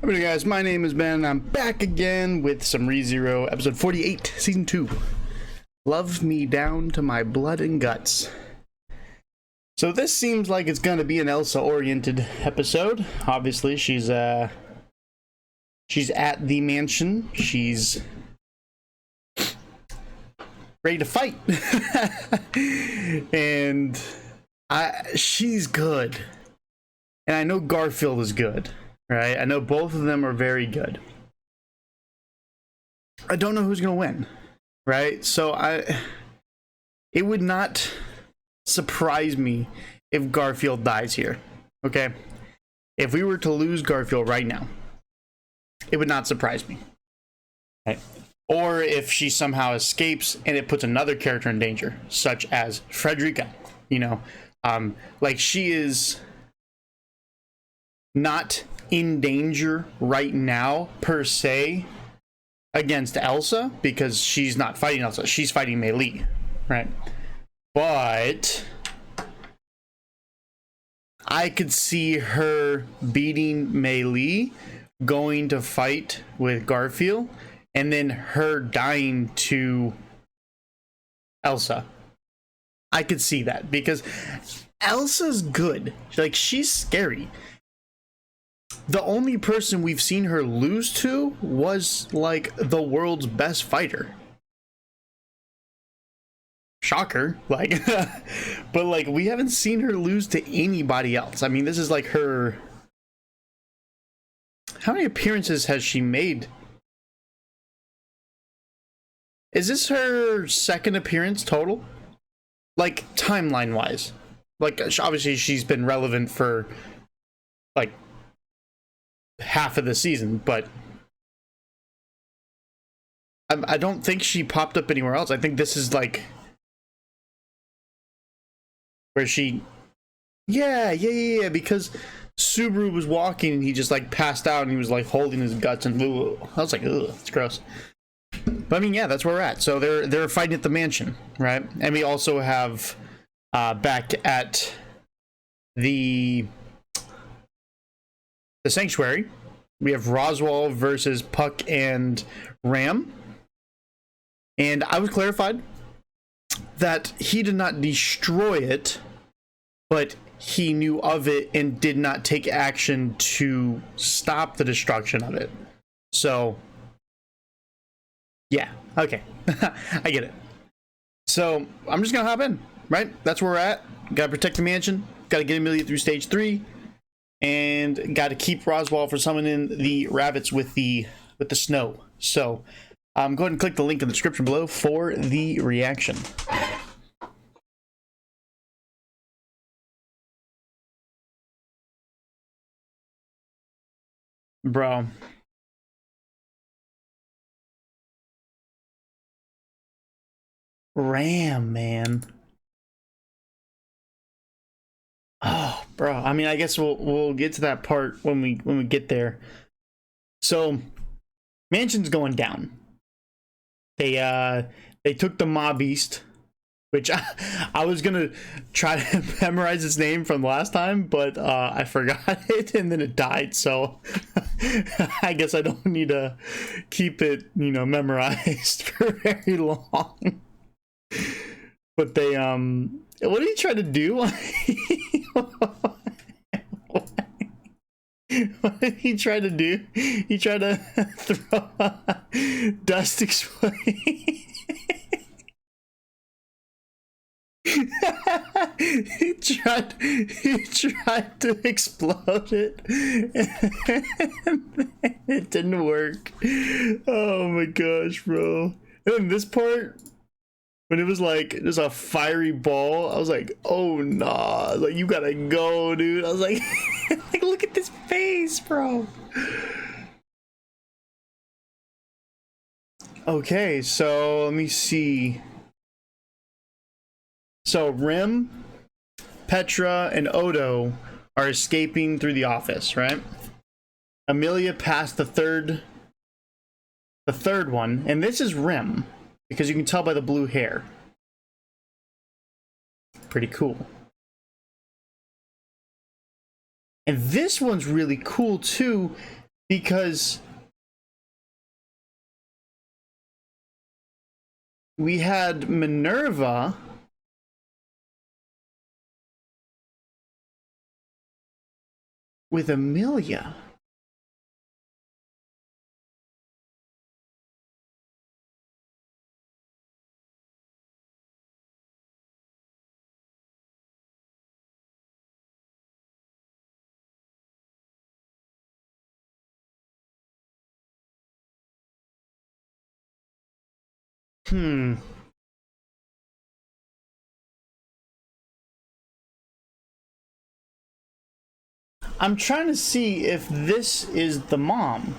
Hey guys, my name is Ben and I'm back again with some ReZero, episode 48, season 2. Love me down to my blood and guts. So this seems like it's gonna be an Elsa oriented episode. Obviously she's at the mansion. She's ready to fight. And she's good. And I know Garfield is good. Right, I know both of them are very good. I don't know who's gonna win, right? So it would not surprise me if Garfield dies here. Okay, if we were to lose Garfield right now, it would not surprise me. Right? Or if she somehow escapes and it puts another character in danger, such as Frederica. You know, like she is not in danger right now per se against Elsa because she's not fighting Elsa, she's fighting Mei Li, right? But I could see her beating Mei Li, going to fight with Garfield, and then her dying to Elsa. I could see that because Elsa's good, like she's scary. The only person we've seen her lose to was like the world's best fighter. Shocker, like, but like we haven't seen her lose to anybody else. I mean, this is like her. How many appearances has she made? Is this her second appearance total? Like timeline wise, like obviously she's been relevant for like half of the season, but I don't think she popped up anywhere else. I think this is like where she yeah, because Subaru was walking and he just like passed out and he was like holding his guts and I was like, ugh, it's gross. But I mean, yeah, that's where we're at. So they're fighting at the mansion, right? And we also have back at the sanctuary, we have Roswell versus Puck and Ram. And I was clarified that he did not destroy it, but he knew of it and did not take action to stop the destruction of it. So, yeah, okay. I get it. So, I'm just gonna hop in, right? That's where we're at. Gotta protect the mansion. Gotta get Amelia through stage 3. And got to keep Roswell for summoning the rabbits with the snow. So, go ahead and click the link in the description below for the reaction. Bro. Ram, man. Oh, bro. I mean, I guess we'll get to that part when we get there. So, mansion's going down. They took the Mob Beast, which I was gonna try to memorize its name from last time, but I forgot it and then it died. So I guess I don't need to keep it, memorized for very long. But they what did he try to do? What did he try to do? He tried to throw a dust explode. he tried to explode it and it didn't work. Oh my gosh, bro. And then this part, when it was like just a fiery ball, I was like, oh nah, like you gotta go, dude. I was like, like look at this face, bro. Okay, so let me see. So Rim, Petra, and Odo are escaping through the office, right? Amelia passed the third one, and this is Rim, because you can tell by the blue hair. Pretty cool. And this one's really cool too, because we had Minerva with Amelia. Hmm. I'm trying to see if this is the mom.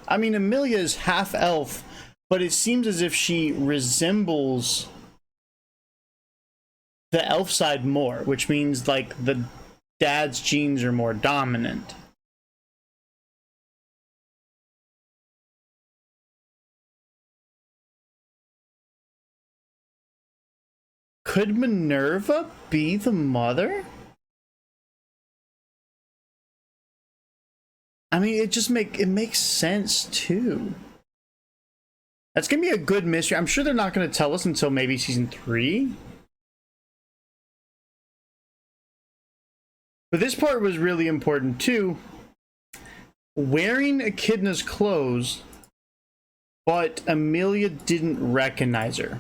I mean, Amelia is half elf, but it seems as if she resembles the elf side more, which means like the dad's genes are more dominant. Could Minerva be the mother? I mean, it makes sense too. That's gonna be a good mystery. I'm sure they're not gonna tell us until maybe season 3. But this part was really important too. Wearing Echidna's clothes, but Amelia didn't recognize her.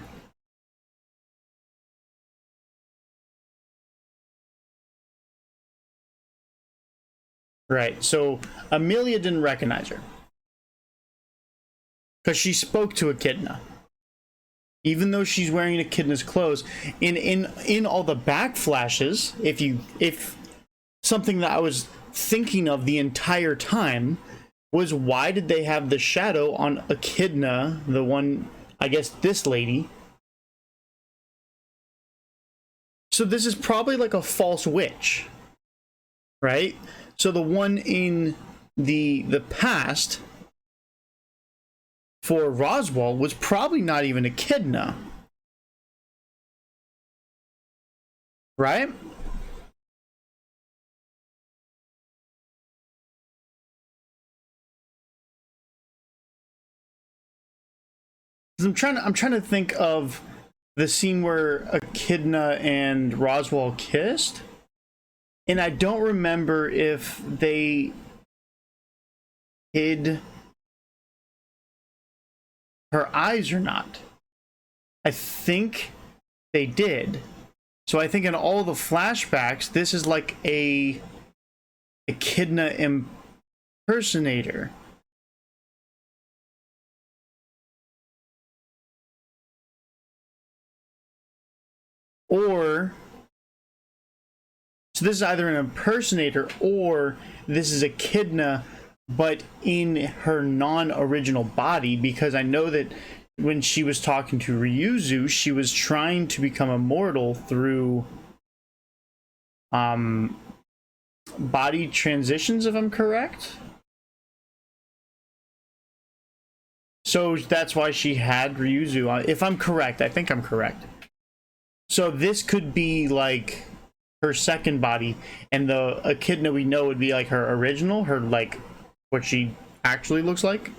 Right, so Amelia didn't recognize her. Because she spoke to Echidna. Even though she's wearing Echidna's clothes. In all the backflashes, if something that I was thinking of the entire time was, why did they have the shadow on Echidna, the one, I guess this lady? So this is probably like a false witch, right? So the one in the past for Roswaal was probably not even Echidna, right? I'm trying to think of the scene where Echidna and Roswaal kissed, and I don't remember if they hid her eyes or not. I think they did. So I think in all the flashbacks, this is like a Echidna impersonator. Or, so this is either an impersonator or this is Echidna, but in her non-original body, because I know that when she was talking to Ryuzu, she was trying to become immortal through body transitions, if I'm correct. So that's why she had Ryuzu on. If I'm correct, I think I'm correct. So this could be like her second body, and the Echidna we know would be like her original, her like what she actually looks like.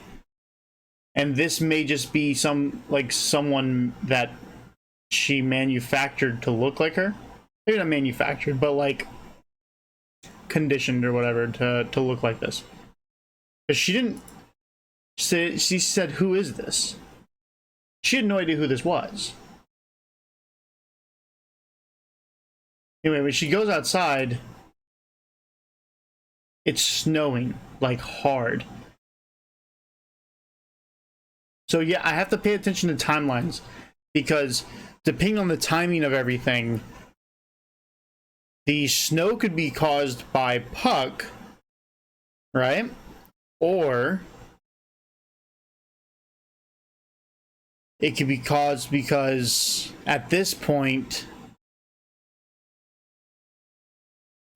And this may just be someone that she manufactured to look like her. Maybe not manufactured, but like conditioned or whatever to look like this. But she didn't say, she said, "Who is this?" She had no idea who this was. Anyway, when she goes outside, it's snowing, like hard. So yeah, I have to pay attention to timelines, because depending on the timing of everything, the snow could be caused by Puck, right? Or it could be caused because at this point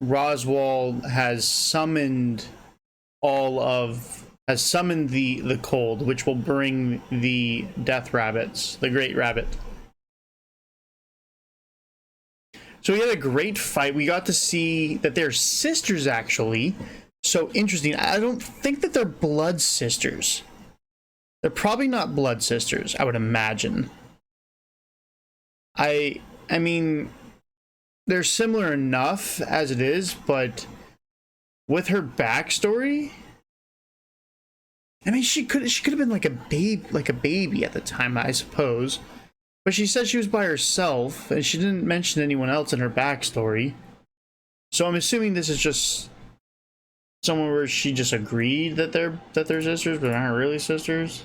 Roswaal has summoned all of has summoned the cold, which will bring the death rabbits, the great rabbit. So we had a great fight. We got to see that they're sisters, actually. So interesting. I don't think that they're blood sisters. They're probably not blood sisters, I would imagine. I mean, they're similar enough as it is, but with her backstory, I mean, she could have been like a baby at the time, I suppose. But she said she was by herself, and she didn't mention anyone else in her backstory. So I'm assuming this is just someone where she just agreed that they're sisters, but aren't really sisters.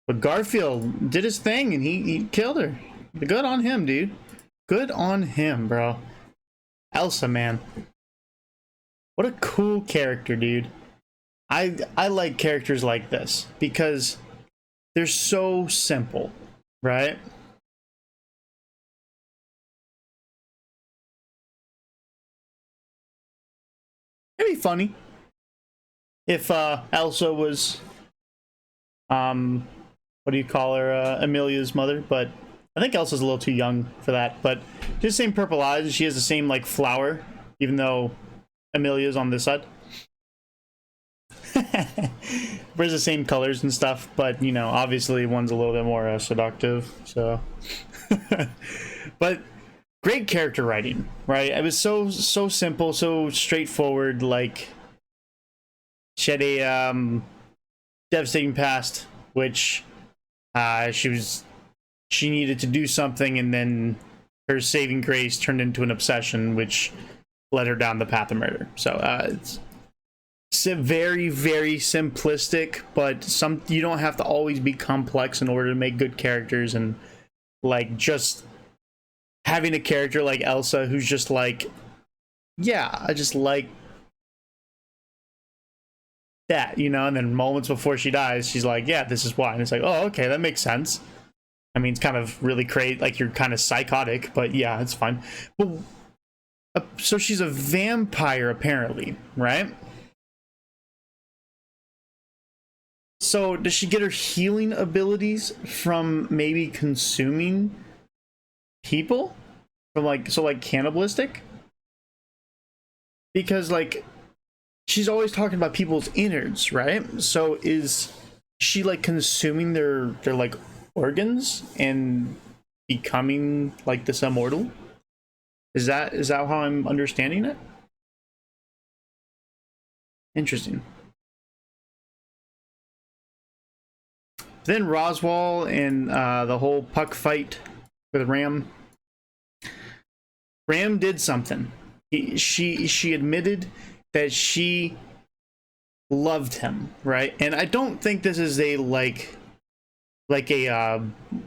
But Garfield did his thing, and he killed her. Good on him, dude. Good on him, bro. Elsa, man. What a cool character, dude. I like characters like this because they're so simple, right? It'd be funny if Elsa was what do you call her, Amelia's mother, but I think Elsa's a little too young for that. But she has the same purple eyes. She has the same like flower, even though Amelia's on this side. Wears the same colors and stuff, but you know, obviously one's a little bit more seductive. So, but great character writing, right? It was so simple, so straightforward. Like she had a devastating past, which she needed to do something, and then her saving grace turned into an obsession, which led her down the path of murder. So it's very simplistic, but you don't have to always be complex in order to make good characters. And like just having a character like Elsa who's just like, yeah, I just like that, you know, and then moments before she dies she's like, yeah, this is why, and it's like, oh, okay, that makes sense. I mean, it's kind of really crazy, like you're kind of psychotic, but yeah, it's fine. But so she's a vampire apparently, right? So does she get her healing abilities from maybe consuming people? From like cannibalistic? Because like she's always talking about people's innards, right? So is she like consuming their like organs and becoming like this immortal? Is that how I'm understanding it? Interesting. Then Roswell and the whole Puck fight with Ram. Ram did something. She admitted that she loved him, right? And I don't think this is a like a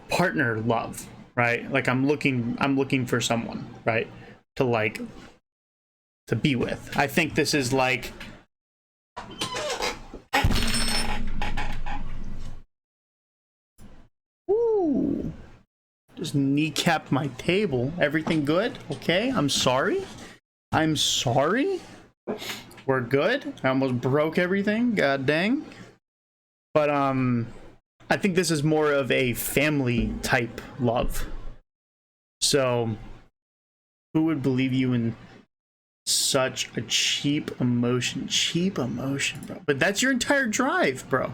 partner love, right? Like I'm looking for someone, right? To be with. I think this is like ooh, just kneecapped my table. Everything good? Okay, I'm sorry. I'm sorry. We're good. I almost broke everything. God dang. But I think this is more of a family type love. So who would believe you in such a cheap emotion? Cheap emotion, bro. But that's your entire drive, bro.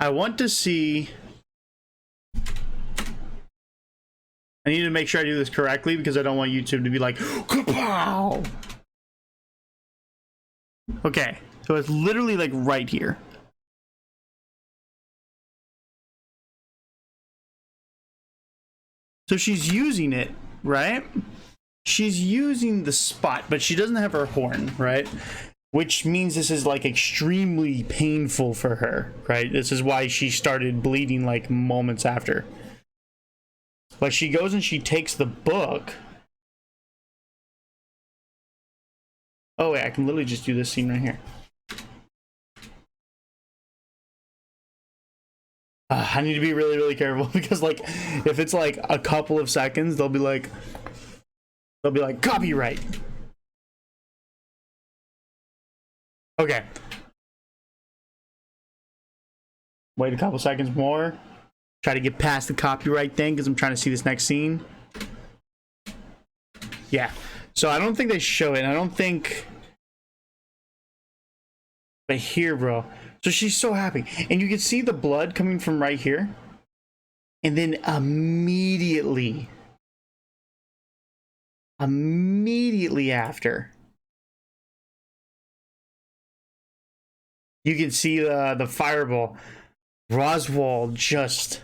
I want to see. I need to make sure I do this correctly because I don't want YouTube to be like, kapow! Okay, so it's literally like right here. So she's using it, right? She's using the spot, but she doesn't have her horn, right? Which means this is like extremely painful for her, right? This is why she started bleeding like moments after. But she goes and she takes the book. Oh wait, I can literally just do this scene right here. I need to be really, really careful because like if it's like a couple of seconds, they'll be like copyright. Okay. Wait a couple seconds more. Try to get past the copyright thing because I'm trying to see this next scene. Yeah. So I don't think they show it. I don't think. But here, bro. So she's so happy. And you can see the blood coming from right here. And then immediately after, you can see the fireball. Roswell just...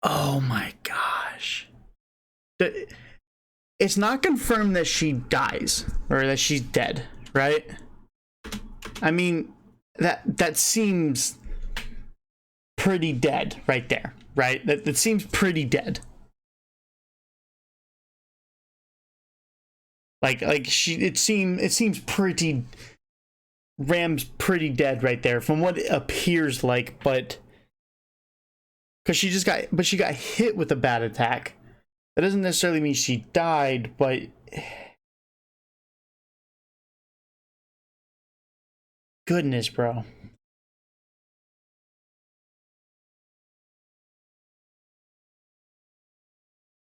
Oh my gosh. It's not confirmed that she dies. Or that she's dead, right? I mean, that seems pretty dead right there, right? That seems pretty dead. Like it seems pretty, Ram's pretty dead right there from what it appears like, but because she got hit with a bad attack. That doesn't necessarily mean she died, but goodness, bro.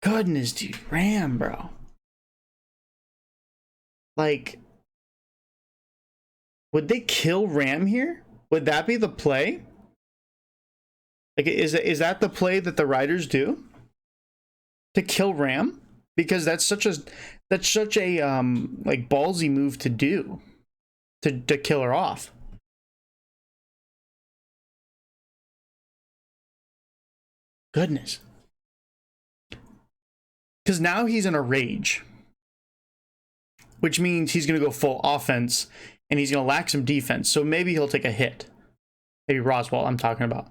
Goodness, dude. Ram, bro. Like, would they kill Ram here? Would that be the play? Like, is that the play that the writers do? To kill Ram? Because that's such a like ballsy move to do. To kill her off. Goodness. Because now he's in a rage. Which means he's going to go full offense. And he's going to lack some defense. So maybe he'll take a hit. Maybe Roswell, I'm talking about.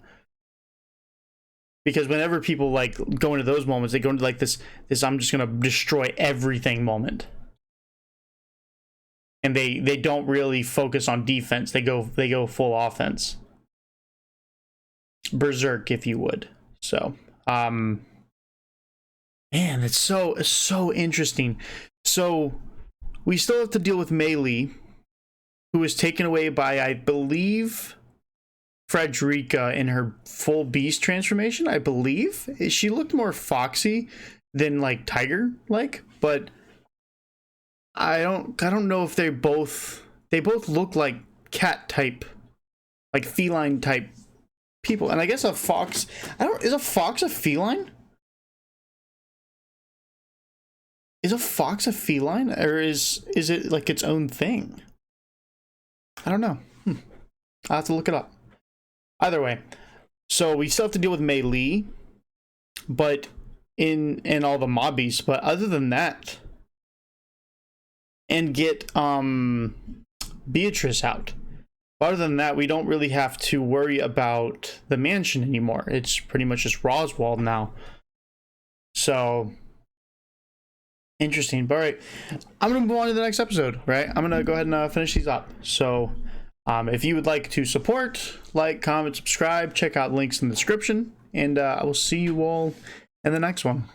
Because whenever people like go into those moments, they go into like this I'm just going to destroy everything moment. And they don't really focus on defense. They go full offense. Berserk, if you would. So, man, it's so interesting. So, we still have to deal with Mei Li, who was taken away by, I believe, Frederica in her full beast transformation. I believe she looked more foxy than like tiger like, but I don't know if they both look like cat type, like feline type people. And I guess a fox, is a fox a feline? Is a fox a feline, or is it like its own thing? I don't know. I'll have to look it up. Either way, so we still have to deal with Mei Li, but in all the mobbies. But other than that, and get Beatrice out. Other than that, we don't really have to worry about the mansion anymore. It's pretty much just Roswell now. So interesting. But all right, I'm gonna move on to the next episode. Right, I'm gonna go ahead and finish these up. So if you would like to support, like, comment, subscribe, check out links in the description, and I will see you all in the next one.